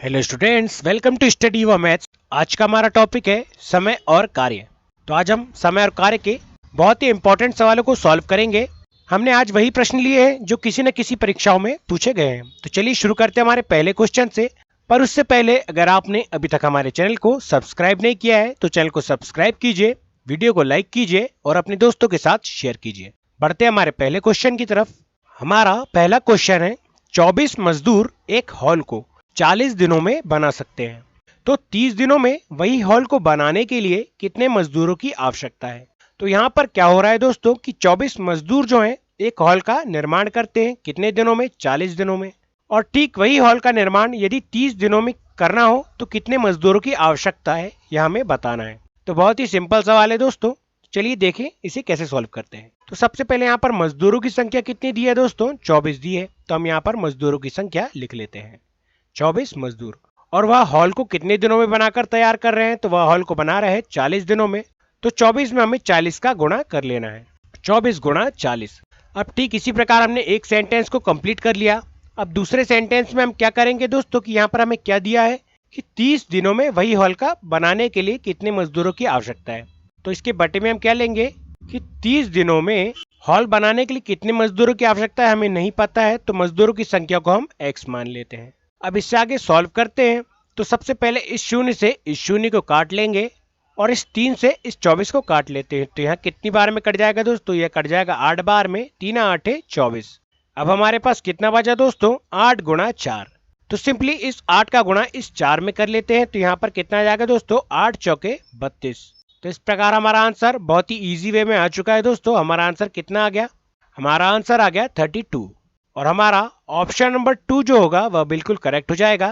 Hello students, welcome to study your maths. आज का हमारा टॉपिक है समय और कार्य। तो आज हम समय और कार्य के बहुत ही इंपॉर्टेंट सवालों को सॉल्व करेंगे। हमने आज वही प्रश्न लिए हैं जो किसी न किसी परीक्षाओं में पूछे गए हैं। तो चलिए शुरू करते हैं हमारे पहले क्वेश्चन से। पर उससे पहले अगर आपने अभी तक हमारे चैनल को सब्सक्राइब नहीं किया है तो चैनल को सब्सक्राइब कीजिए, वीडियो को लाइक कीजिए और अपने दोस्तों के साथ शेयर कीजिए। बढ़ते हैं हमारे पहले क्वेश्चन की तरफ। हमारा पहला क्वेश्चन है, 24 मजदूर एक हॉल को 40 दिनों में बना सकते हैं, तो 30 दिनों में वही हॉल को बनाने के लिए कितने मजदूरों की आवश्यकता है। तो यहाँ पर क्या हो रहा है दोस्तों कि 24 मजदूर जो हैं एक हॉल का निर्माण करते हैं कितने दिनों में, 40 दिनों में। और ठीक वही हॉल का निर्माण यदि 30 दिनों में करना हो तो कितने मजदूरों की आवश्यकता है, यह हमें बताना है। तो बहुत ही सिंपल सवाल है दोस्तों, चलिए देखें इसे कैसे सॉल्व करते हैं। तो सबसे पहले यहाँ पर मजदूरों की संख्या कितनी दी है दोस्तों, 24 दी है। तो हम यहाँ पर मजदूरों की संख्या लिख लेते हैं 24 मजदूर। और वह हॉल को कितने दिनों में बनाकर तैयार कर रहे हैं, तो वह हॉल को बना रहे हैं 40 दिनों में। तो 24 में हमें 40 का गुणा कर लेना है, 24 गुणा 40। अब ठीक इसी प्रकार हमने एक सेंटेंस को कंप्लीट कर लिया। अब दूसरे सेंटेंस में हम क्या करेंगे दोस्तों कि यहाँ पर हमें क्या दिया है कि 30 दिनों में वही हॉल का बनाने के लिए कितने मजदूरों की आवश्यकता है। तो इसके बटे में हम क्या लेंगे कि 30 दिनों में हॉल बनाने के लिए कितने मजदूरों की आवश्यकता है हमें नहीं पता है, तो मजदूरों की संख्या को हम x मान लेते हैं। अब इससे आगे सॉल्व करते हैं। तो सबसे पहले इस शून्य से इस शून्य को काट लेंगे और इस 3 से इस 24 को काट लेते हैं। तो यहाँ कितनी बार में कट जाएगा दोस्तों, यह कट जाएगा 8 बार में, 3 8 24। अब हमारे पास कितना बचा दोस्तों, 8 गुणा 4। तो सिंपली इस 8 का गुणा इस 4 में कर लेते हैं। तो यहाँ पर कितना आ जाएगा दोस्तों, 8 चौके 32। तो इस प्रकार हमारा आंसर बहुत ही इजी वे में आ चुका है दोस्तों। हमारा आंसर कितना आ गया, हमारा आंसर आ गया 32। और हमारा ऑप्शन नंबर 2 जो होगा वह बिल्कुल करेक्ट हो जाएगा।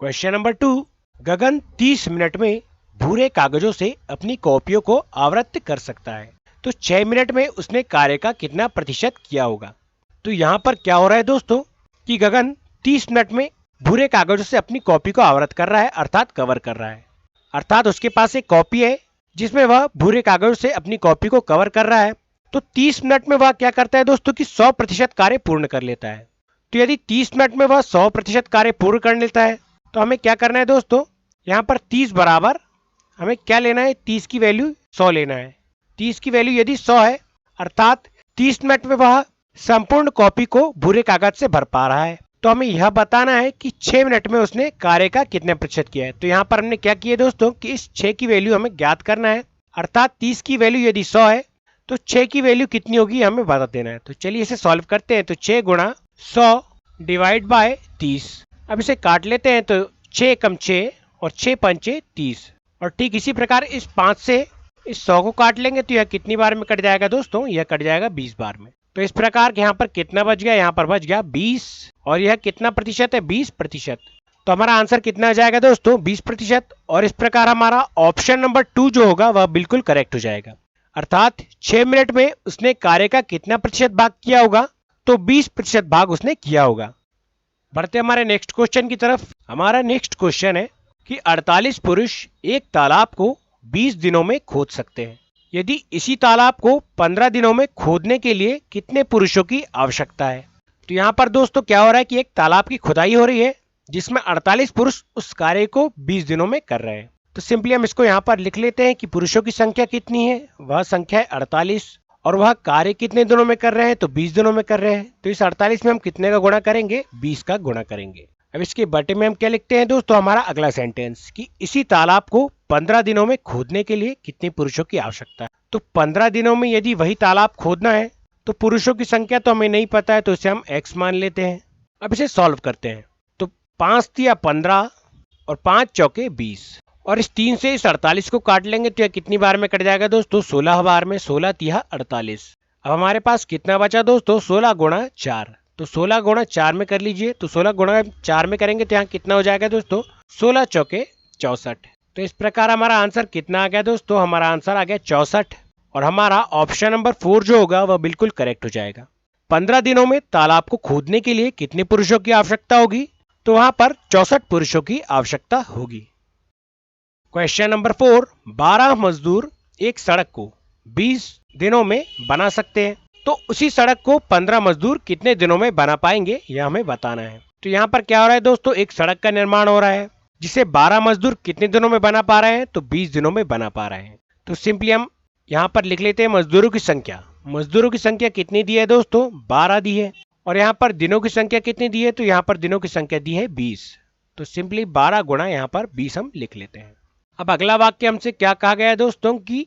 क्वेश्चन नंबर 2, गगन 30 मिनट में भूरे कागजों से अपनी कॉपियों को आवृत कर सकता है, तो 6 मिनट में उसने कार्य का कितना प्रतिशत किया होगा। तो यहाँ पर क्या हो रहा है दोस्तों कि गगन 30 मिनट में भूरे कागजों से अपनी कॉपी को आवृत कर रहा है, अर्थात कवर कर रहा है। अर्थात उसके पास एक कॉपी है जिसमें वह भूरे कागजों से अपनी कॉपी को कवर कर रहा है। तो 30 मिनट में वह क्या करता है दोस्तों कि 100% कार्य पूर्ण कर लेता है। तो यदि 30 मिनट में वह 100% कार्य पूर्ण कर लेता है तो हमें क्या करना है दोस्तों, यहाँ पर 30 बराबर हमें क्या लेना है, 30 की वैल्यू 100 लेना है। 30 की वैल्यू यदि 100 है अर्थात 30 मिनट में वह संपूर्ण कॉपी को भूरे कागज से भर पा रहा है। तो हमें यह बताना है कि 6 मिनट में उसने कार्य का कितने प्रतिशत किया है। तो यहाँ पर हमने क्या किया दोस्तों कि इस 6 की वैल्यू हमें ज्ञात करना है। अर्थात 30 की वैल्यू यदि 100 है तो 6 की वैल्यू कितनी होगी हमें बता देना है। तो चलिए इसे सॉल्व करते हैं। तो 6 गुणा 100 डिवाइड बाय 30। अब इसे काट लेते हैं। तो 6 कम 6 और 6 पंचे 30। और ठीक इसी प्रकार इस 5 से इस 100 को काट लेंगे तो यह कितनी बार में कट जाएगा दोस्तों, यह कट जाएगा 20 बार में। तो इस प्रकार यहाँ पर कितना बच गया, यहाँ पर बच गया 20। और यह कितना प्रतिशत है, 20%। तो हमारा आंसर कितना आ जाएगा दोस्तों, 20%। और इस प्रकार हमारा ऑप्शन नंबर 2 जो होगा वह बिल्कुल करेक्ट हो जाएगा। अर्थात 6 मिनट में उसने कार्य का कितना प्रतिशत भाग किया होगा, तो 20% भाग उसने किया होगा। बढ़ते हमारे नेक्स्ट क्वेश्चन की तरफ। हमारा नेक्स्ट क्वेश्चन है कि 48 पुरुष एक तालाब को 20 दिनों में खोद सकते हैं, यदि इसी तालाब को 15 दिनों में खोदने के लिए कितने पुरुषों की आवश्यकता है। तो यहाँ पर दोस्तों क्या हो रहा है कि एक तालाब की खुदाई हो रही है जिसमें 48 पुरुष उस कार्य को 20 दिनों में कर रहे हैं। तो सिंपली हम इसको यहाँ पर लिख लेते हैं कि पुरुषों की संख्या कितनी है, वह संख्या है 48। और वह कार्य कितने दिनों में कर रहे हैं, तो 20 दिनों में कर रहे हैं। तो इस 48 में हम कितने का गुणा करेंगे, 20 का गुणा करेंगे। अब इसके बटे में हम क्या लिखते हैं दोस्तों, हमारा अगला सेंटेंस कि इसी तालाब को 15 दिनों में खोदने के लिए कितने पुरुषों की आवश्यकता है। तो 15 दिनों में यदि वही तालाब खोदना है तो पुरुषों की संख्या तो हमें नहीं पता है, तो इसे हम x मान लेते हैं। अब इसे सॉल्व करते हैं। तो 5 तिया 15 और 5 चौके 20। और इस 3 से इस 48 को काट लेंगे तो यह कितनी बार में कट जाएगा दोस्तों, 16 बार में, 16 तिया 48। अब हमारे पास कितना बचा दोस्तों, 16 गुणा 4। तो 16 गुणा 4 में कर लीजिए। तो 16 गुणा 4 में करेंगे तो यहाँ कितना हो जाएगा दोस्तों, 16 चौके 64। तो इस प्रकार हमारा आंसर कितना आ गया दोस्तों, हमारा आंसर आ गया 64। और हमारा ऑप्शन नंबर 4 जो होगा वह बिल्कुल करेक्ट हो जाएगा। 15 दिनों में तालाब को खोदने के लिए कितने पुरुषों की आवश्यकता होगी, तो वहां पर 64 पुरुषों की आवश्यकता होगी। क्वेश्चन नंबर 4, 12 मजदूर एक सड़क को 20 दिनों में बना सकते हैं, तो उसी सड़क को 15 मजदूर कितने दिनों में बना पाएंगे, यह हमें बताना है। तो यहाँ पर क्या हो रहा है दोस्तों, एक सड़क का निर्माण हो रहा है जिसे 12 मजदूर कितने दिनों में बना पा रहे हैं, तो 20 दिनों में बना पा रहे हैं। तो सिंपली हम यहाँ पर लिख लेते हैं मजदूरों की संख्या। मजदूरों की संख्या कितनी दी है दोस्तों, 12 दी है। और यहाँ पर दिनों की संख्या कितनी दी है, तो यहाँ पर दिनों की संख्या दी है 20। तो सिंपली 12 गुणा यहाँ पर 20 हम लिख लेते हैं। अब अगला वाक्य हमसे क्या कहा गया है दोस्तों कि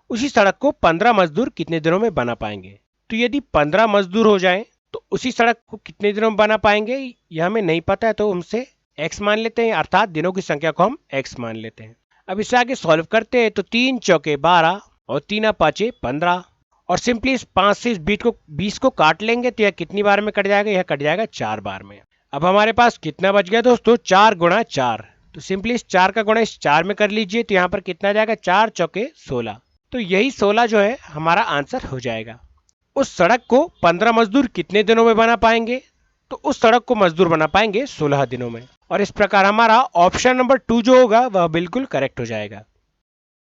उसी सड़क को 15 मजदूर कितने दिनों में बना पाएंगे। तो यदि 15 मजदूर हो जाए तो उसी सड़क को कितने दिनों में बना पाएंगे, यह हमें नहीं पता है, तो हमसे x मान लेते हैं, अर्थात दिनों की संख्या को हम x मान लेते हैं। अब इसे आगे सॉल्व करते हैं तो 3 चौके 12 और 3 पाँचे 15, और सिंपली इस 5 से इस 20 को काट लेंगे तो यह कितनी बार में कट जाएगा, यह कट जाएगा 4 बार में। अब हमारे पास कितना बच गया दोस्तों, 4 गुणा 4। तो सिंपली इस 4 का गुणा इस 4 में कर लीजिए, तो यहाँ पर कितना जाएगा, 4 चौके 16। तो यही 16 जो है हमारा आंसर हो जाएगा। उस सड़क को 15 मजदूर कितने दिनों में बना पाएंगे, तो उस सड़क को मजदूर बना पाएंगे 16 दिनों में। और इस प्रकार हमारा ऑप्शन नंबर 2 जो होगा वह बिल्कुल करेक्ट हो जाएगा।